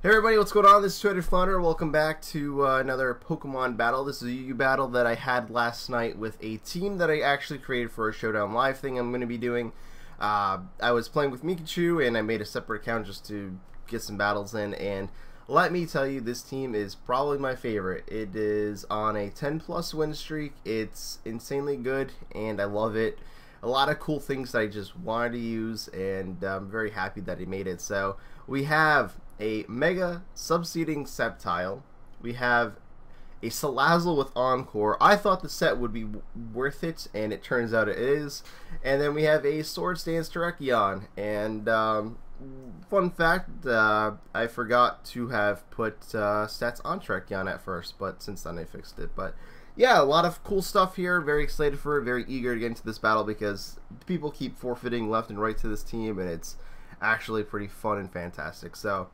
Hey everybody, what's going on? This is TwoHeadedFlounder. Welcome back to another Pokemon battle. This is a Yu-Gi battle that I had last night with a team that I actually created for a Showdown live thing I'm going to be doing. I was playing with Mikachu and I made a separate account just to get some battles in, and let me tell you, this team is probably my favorite. It is on a 10+ win streak. It's insanely good and I love it. A lot of cool things that I just wanted to use, and I'm very happy that I made it. So we have a Mega Subseeding Sceptile. We have a Salazzle with Encore. I thought the set would be worth it, and it turns out it is. And then we have a Swords Dance Terrakion. And fun fact, I forgot to have put stats on Terrakion at first, but since then I fixed it. But yeah, a lot of cool stuff here. Very excited for it. Very eager to get into this battle because people keep forfeiting left and right to this team, and it's actually pretty fun and fantastic. So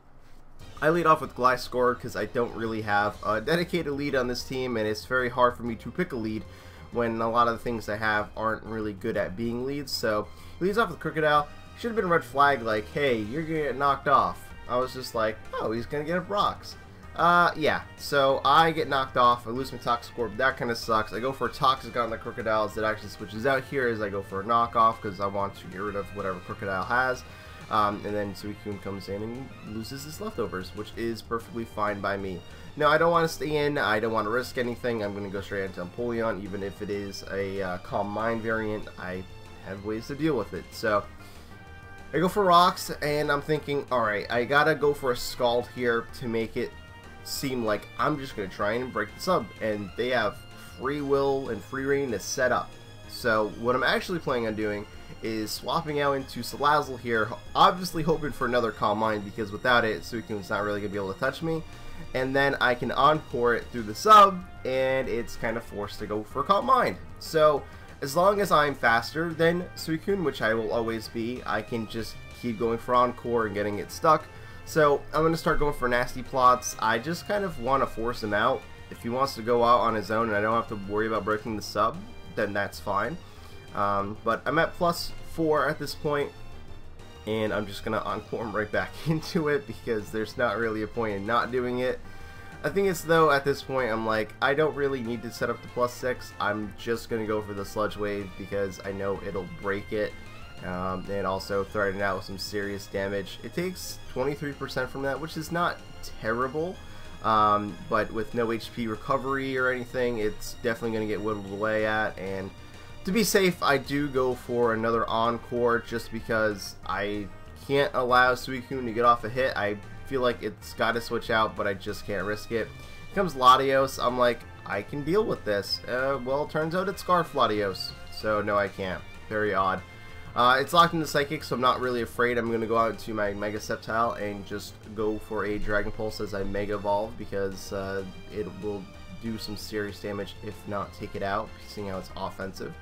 I lead off with Gliscor because I don't really have a dedicated lead on this team, and it's very hard for me to pick a lead when a lot of the things I have aren't really good at being leads. So he leads off with Crocodile. Should have been a red flag like, hey, you're gonna get knocked off. I was just like, oh, he's gonna get up rocks. Yeah, so I get knocked off, I lose my Toxic Orb, that kind of sucks. I go for a Toxic on the Crocodiles that actually switches out here as I go for a knockoff because I want to get rid of whatever Crocodile has. And then Suicune comes in and loses his leftovers, which is perfectly fine by me. Now, I don't want to stay in, I don't want to risk anything, I'm going to go straight into Empoleon, even if it is a Calm Mind variant. I have ways to deal with it. So I go for rocks, and I'm thinking, alright, I gotta go for a Scald here to make it seem like I'm just going to try and break the sub, and they have free will and free reign to set up. So what I'm actually planning on doing is swapping out into Salazzle here, obviously hoping for another Calm Mind, because without it, Suicune's not really going to be able to touch me. And then I can Encore it through the sub, and it's kind of forced to go for Calm Mind. So as long as I'm faster than Suicune, which I will always be, I can just keep going for Encore and getting it stuck. So I'm going to start going for nasty plots. I just kind of want to force him out. If he wants to go out on his own and I don't have to worry about breaking the sub, then that's fine. But I'm at +4 at this point, and I'm just going to Encore him right back into it because there's not really a point in not doing it. I think it's, though, at this point, I'm like, I don't really need to set up the +6. I'm just going to go for the Sludge Wave because I know it'll break it. And also threaten it out with some serious damage. It takes 23% from that, which is not terrible, but with no HP recovery or anything, it's definitely going to get whittled away at. And to be safe, I do go for another Encore just because I can't allow Suicune to get off a hit. I feel like it's got to switch out, but I just can't risk it. Here comes Latios. I'm like, I can deal with this. Well, it turns out it's Scarf Latios, so no, I can't. Very odd. It's locked into Psychic, so I'm not really afraid. I'm going to go out to my Mega Sceptile and just go for a Dragon Pulse as I Mega Evolve because it will do some serious damage, if not take it out, seeing how it's offensive.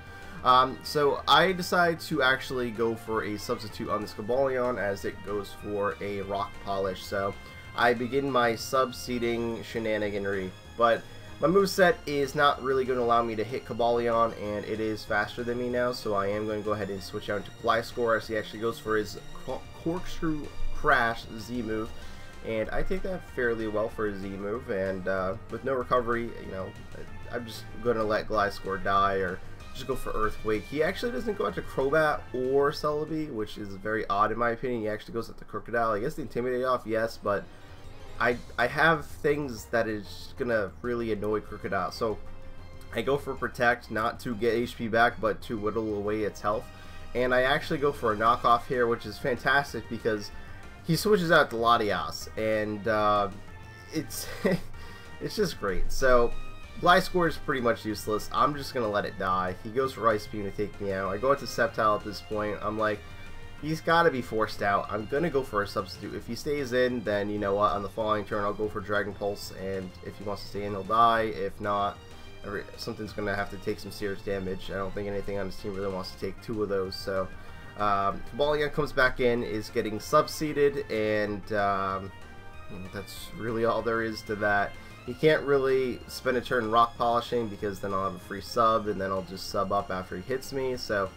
So I decide to actually go for a substitute on this Cobalion as it goes for a Rock Polish. So I begin my sub-seeding shenaniganry, but my moveset is not really going to allow me to hit Cobalion, and it is faster than me now, so I am going to go ahead and switch out into Gliscor as he actually goes for his Corkscrew Crash Z move, and I take that fairly well for a Z move, and with no recovery, you know, I'm just going to let Gliscor die or just go for Earthquake. He actually doesn't go after Crobat or Celebi, which is very odd in my opinion. He actually goes after Crocodile. I guess the Intimidate off, yes, but I have things that is gonna really annoy Crocodile, so I go for Protect, not to get HP back, but to whittle away its health. And I actually go for a knockoff here, which is fantastic because he switches out to Latias, and it's it's just great. So Gliscor is pretty much useless. I'm just gonna let it die. He goes for Ice Beam to take me out. I go into Sceptile at this point. I'm like, he's got to be forced out. I'm going to go for a substitute. If he stays in, then you know what, on the following turn I'll go for Dragon Pulse, and if he wants to stay in, he'll die. If not, something's going to have to take some serious damage. I don't think anything on his team really wants to take 2 of those. So Cobalion comes back in, is getting sub-seeded, and that's really all there is to that. He can't really spend a turn rock polishing because then I'll have a free sub, and then I'll just sub up after he hits me. So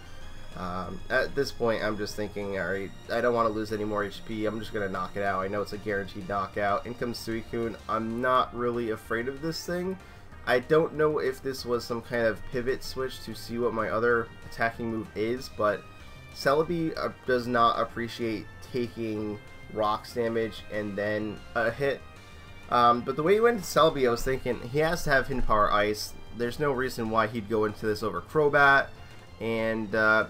At this point, I'm just thinking, alright, I don't want to lose any more HP. I'm just going to knock it out. I know it's a guaranteed knockout. In comes Suicune. I'm not really afraid of this thing. I don't know if this was some kind of pivot switch to see what my other attacking move is, but Celebi does not appreciate taking rocks damage and then a hit. But the way he went into Celebi, I was thinking he has to have Hidden Power Ice. There's no reason why he'd go into this over Crobat. And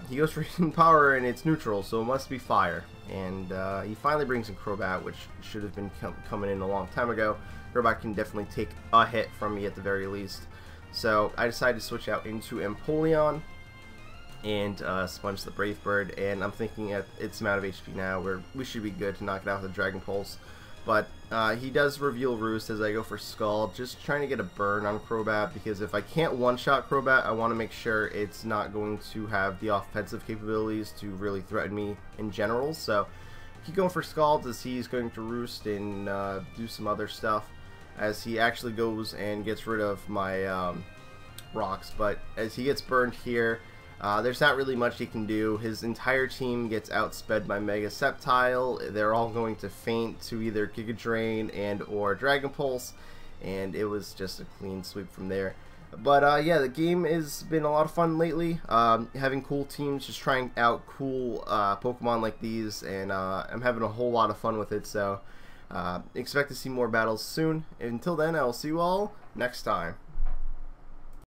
he goes for Hidden Power and it's neutral, so it must be Fire. And he finally brings in Crobat, which should have been coming in a long time ago. Crobat can definitely take a hit from me at the very least. So I decided to switch out into Empoleon and sponge the Brave Bird. And I'm thinking at its amount of HP now, we should be good to knock it out with a Dragon Pulse. But he does reveal Roost as I go for Skull, just trying to get a burn on Crobat, because if I can't one-shot Crobat, I want to make sure it's not going to have the offensive capabilities to really threaten me in general. So keep going for Scald as he's going to Roost and do some other stuff, as he actually goes and gets rid of my rocks. But as he gets burned here, there's not really much he can do. His entire team gets outsped by Mega Sceptile. They're all going to faint to either Giga Drain and or Dragon Pulse, and it was just a clean sweep from there. But yeah, the game has been a lot of fun lately. Having cool teams, just trying out cool Pokemon like these, and I'm having a whole lot of fun with it. So expect to see more battles soon. Until then, I will see you all next time.